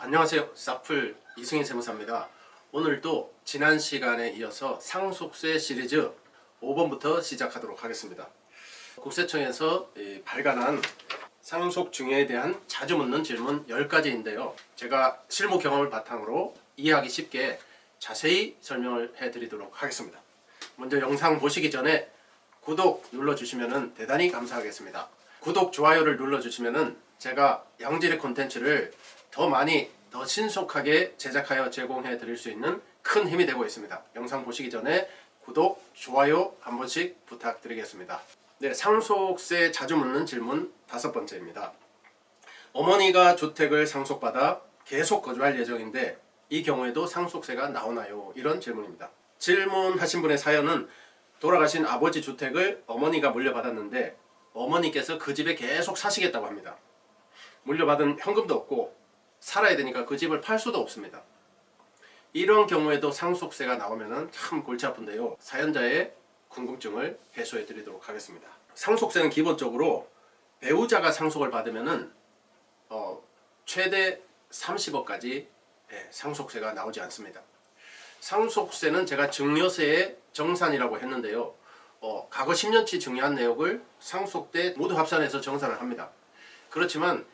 안녕하세요. 싹풀 이승인 세무사입니다. 오늘도 지난 시간에 이어서 상속세 시리즈 5번부터 시작하도록 하겠습니다. 국세청에서 발간한 상속증여에 대한 자주 묻는 질문 10가지인데요. 제가 실무 경험을 바탕으로 이해하기 쉽게 자세히 설명을 해드리도록 하겠습니다. 먼저 영상 보시기 전에 구독 눌러주시면 대단히 감사하겠습니다. 구독, 좋아요를 눌러주시면 제가 양질의 콘텐츠를 더 많이, 더 신속하게 제작하여 제공해 드릴 수 있는 큰 힘이 되고 있습니다. 영상 보시기 전에 구독, 좋아요 한 번씩 부탁드리겠습니다. 네, 상속세 자주 묻는 질문 5번째입니다. 어머니가 주택을 상속받아 계속 거주할 예정인데 이 경우에도 상속세가 나오나요? 이런 질문입니다. 질문하신 분의 사연은 돌아가신 아버지 주택을 어머니가 물려받았는데 어머니께서 그 집에 계속 사시겠다고 합니다. 물려받은 현금도 없고 살아야 되니까 그 집을 팔 수도 없습니다. 이런 경우에도 상속세가 나오면 참 골치 아픈데요. 사연자의 궁금증을 해소해 드리도록 하겠습니다. 상속세는 기본적으로 배우자가 상속을 받으면 최대 30억까지 상속세가 나오지 않습니다. 상속세는 제가 증여세의 정산이라고 했는데요. 과거 10년치 증여한 내역을 상속 때 모두 합산해서 정산을 합니다. 그렇지만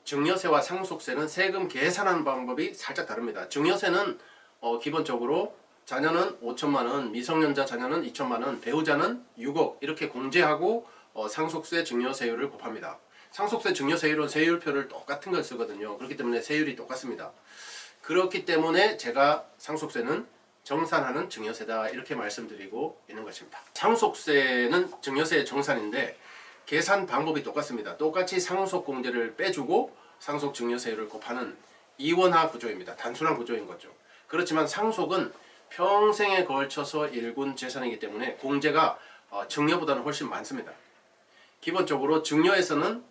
증여세와 상속세는 세금 계산하는 방법이 살짝 다릅니다. 증여세는 기본적으로 자녀는 5천만 원, 미성년자 자녀는 2천만 원, 배우자는 6억 이렇게 공제하고 상속세 증여세율을 곱합니다. 상속세 증여세율은 세율표를 똑같은 걸 쓰거든요. 그렇기 때문에 세율이 똑같습니다. 그렇기 때문에 제가 상속세는 정산하는 증여세다 이렇게 말씀드리고 있는 것입니다. 상속세는 증여세의 정산인데 계산 방법이 똑같습니다. 똑같이 상속공제를 빼주고 상속증여세율을 곱하는 이원화 구조입니다. 단순한 구조인 거죠. 그렇지만 상속은 평생에 걸쳐서 일군 재산이기 때문에 공제가 증여보다는 훨씬 많습니다. 기본적으로 증여에서는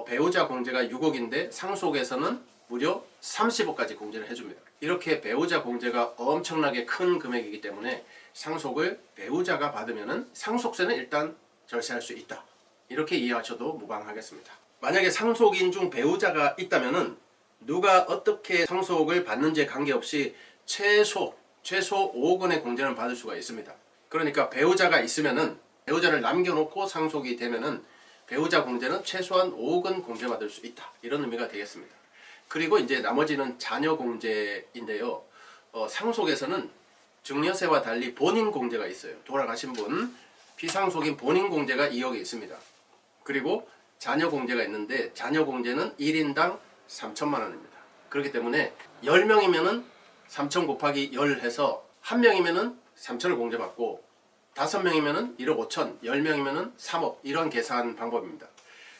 배우자 공제가 6억인데 상속에서는 무려 30억까지 공제를 해줍니다. 이렇게 배우자 공제가 엄청나게 큰 금액이기 때문에 상속을 배우자가 받으면 상속세는 일단 절세할 수 있다. 이렇게 이해하셔도 무방하겠습니다. 만약에 상속인 중 배우자가 있다면 누가 어떻게 상속을 받는지에 관계없이 최소 5억 원의 공제는 받을 수가 있습니다. 그러니까 배우자가 있으면은 배우자를 남겨놓고 상속이 되면은 배우자 공제는 최소한 5억 원 공제받을 수 있다. 이런 의미가 되겠습니다. 그리고 이제 나머지는 자녀 공제인데요. 상속에서는 증여세와 달리 본인 공제가 있어요. 돌아가신 분 피상속인 본인 공제가 2억이 있습니다. 그리고 자녀 공제가 있는데 자녀 공제는 1인당 3천만 원입니다. 그렇기 때문에 10명이면은 3천 곱하기 10 해서 1명이면은 3천을 공제받고 5명이면은 1억 5천, 10명이면은 3억 이런 계산 방법입니다.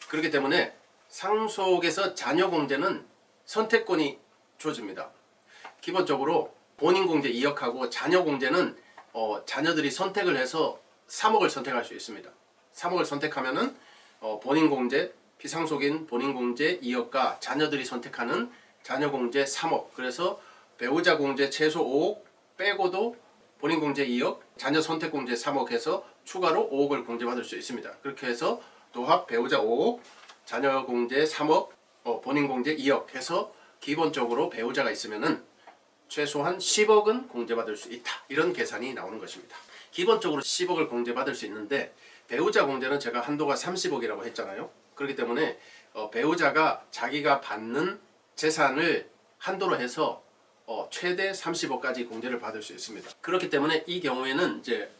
그렇기 때문에 상속에서 자녀 공제는 선택권이 주어집니다. 기본적으로 본인 공제 2억하고 자녀 공제는 자녀들이 선택을 해서 3억을 선택할 수 있습니다. 3억을 선택하면은 본인 공제, 피상속인 본인 공제 2억과 자녀들이 선택하는 자녀 공제 3억. 그래서 배우자 공제 최소 5억 빼고도 본인 공제 2억, 자녀 선택 공제 3억 해서 추가로 5억을 공제받을 수 있습니다. 그렇게 해서 도합 배우자 5억, 자녀 공제 3억, 본인 공제 2억 해서 기본적으로 배우자가 있으면은 최소한 10억은 공제받을 수 있다. 이런 계산이 나오는 것입니다. 기본적으로 10억을 공제받을 수 있는데 배우자 공제는 제가 한도가 30억이라고 했잖아요. 그렇기 때문에 배우자가 자기가 받는 재산을 한도로 해서 최대 30억까지 공제를 받을 수 있습니다. 그렇기 때문에 이 경우에는 이제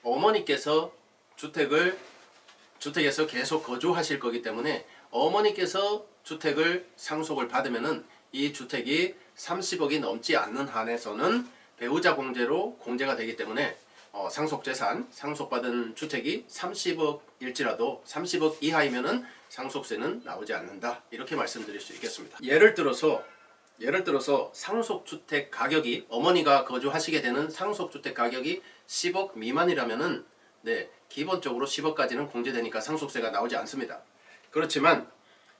어머니께서 주택에서 계속 거주하실 거기 때문에 어머니께서 주택을 상속을 받으면은 이 주택이 30억이 넘지 않는 한에서는 배우자 공제로 공제가 되기 때문에 상속재산, 상속받은 주택이 30억일지라도 30억 이하이면은 상속세는 나오지 않는다. 이렇게 말씀드릴 수 있겠습니다. 예를 들어서 상속주택 가격이 어머니가 거주하시게 되는 상속주택 가격이 10억 미만이라면은 기본적으로 10억까지는 공제되니까 상속세가 나오지 않습니다. 그렇지만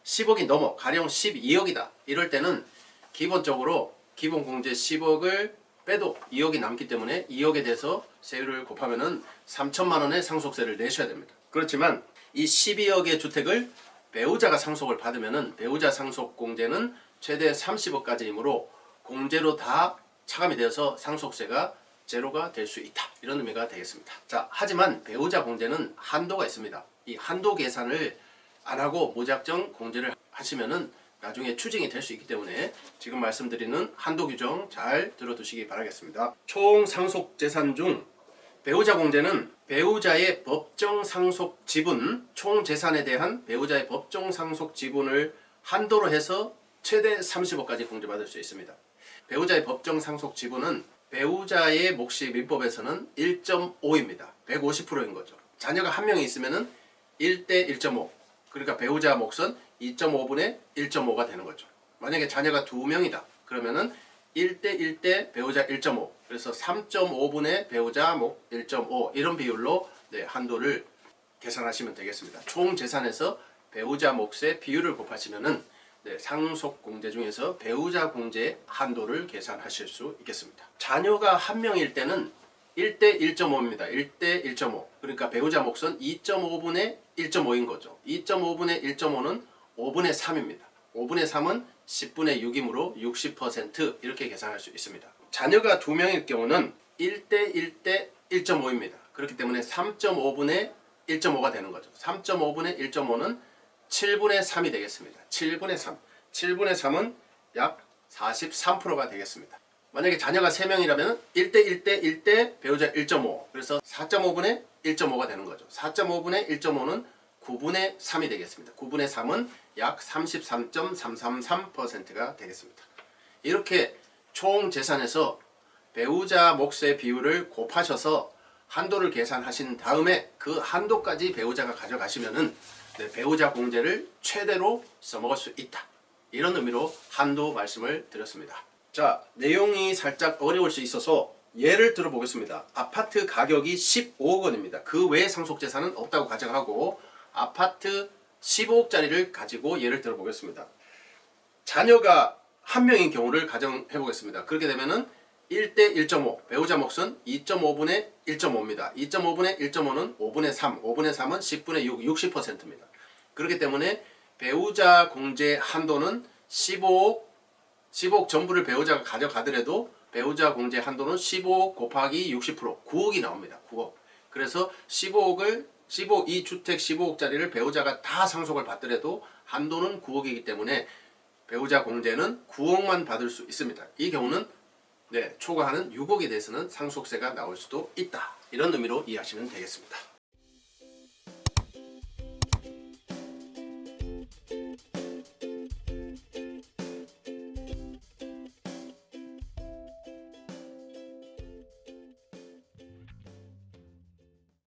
10억이 넘어 가령 12억이다. 이럴 때는 기본적으로 기본공제 10억을 빼도 2억이 남기 때문에 2억에 대해서 세율을 곱하면은 3천만 원의 상속세를 내셔야 됩니다. 그렇지만 이 12억의 주택을 배우자가 상속을 받으면은 배우자 상속 공제는 최대 30억까지이므로 공제로 다 차감이 되어서 상속세가 제로가 될 수 있다. 이런 의미가 되겠습니다. 자, 하지만 배우자 공제는 한도가 있습니다. 이 한도 계산을 안 하고 무작정 공제를 하시면은 나중에 추징이 될 수 있기 때문에 지금 말씀드리는 한도 규정 잘 들어두시기 바라겠습니다. 총 상속 재산 중 배우자 공제는 배우자의 법정 상속 지분, 총 재산에 대한 배우자의 법정 상속 지분을 한도로 해서 최대 30억까지 공제받을 수 있습니다. 배우자의 법정 상속 지분은 배우자의 몫이 민법에서는 1.5입니다. 150%인 거죠. 자녀가 한 명이 있으면은 1대 1.5. 그러니까 배우자 몫은 2.5분의 1.5가 되는 거죠. 만약에 자녀가 2명이다. 그러면은 1대 1대 배우자 1.5. 그래서 3.5분의 배우자 몫 1.5. 이런 비율로 한도를 계산하시면 되겠습니다. 총 재산에서 배우자 몫의 비율을 곱하시면은 상속 공제 중에서 배우자 공제 한도를 계산하실 수 있겠습니다. 자녀가 한 명일 때는 1대 1.5입니다. 1대 1.5. 그러니까 배우자 몫은 2.5분의 1.5인 거죠. 2.5분의 1.5는 5분의 3입니다. 5분의 3은 10분의 6이므로 60% 이렇게 계산할 수 있습니다. 자녀가 2명일 경우는 1대 1대 1.5입니다. 그렇기 때문에 3.5분의 1.5가 되는 거죠. 3.5분의 1.5는 7분의 3이 되겠습니다. 7분의 3. 7분의 3은 약 43%가 되겠습니다. 만약에 자녀가 3명이라면 1대 1대 1대 배우자 1.5. 그래서 4.5분의 1.5가 되는 거죠. 4.5분의 1.5는 9분의 3이 되겠습니다. 9분의 3은 약 33.333%가 되겠습니다. 이렇게 총 재산에서 배우자 몫의 비율을 곱하셔서 한도를 계산하신 다음에 그 한도까지 배우자가 가져가시면은 배우자 공제를 최대로 써먹을 수 있다. 이런 의미로 한도 말씀을 드렸습니다. 자, 내용이 살짝 어려울 수 있어서 예를 들어 보겠습니다. 아파트 가격이 15억 원입니다. 그 외에 상속재산은 없다고 가정하고 아파트 15억짜리를 가지고 예를 들어 보겠습니다. 자녀가 한 명인 경우를 가정해 보겠습니다. 그렇게 되면은 1대 1.5, 배우자 몫은 2.5분의 1.5입니다. 2.5분의 1.5는 5분의 3, 5분의 3은 10분의 6, 60%입니다. 그렇기 때문에 배우자 공제 한도는 15억 전부를 배우자가 가져가더라도 배우자 공제 한도는 15억 곱하기 60%, 9억이 나옵니다. 9억. 그래서 15억, 이 주택 15억짜리를 배우자가 다 상속을 받더라도 한도는 9억이기 때문에 배우자 공제는 9억만 받을 수 있습니다. 이 경우는 초과하는 6억에 대해서는 상속세가 나올 수도 있다. 이런 의미로 이해하시면 되겠습니다.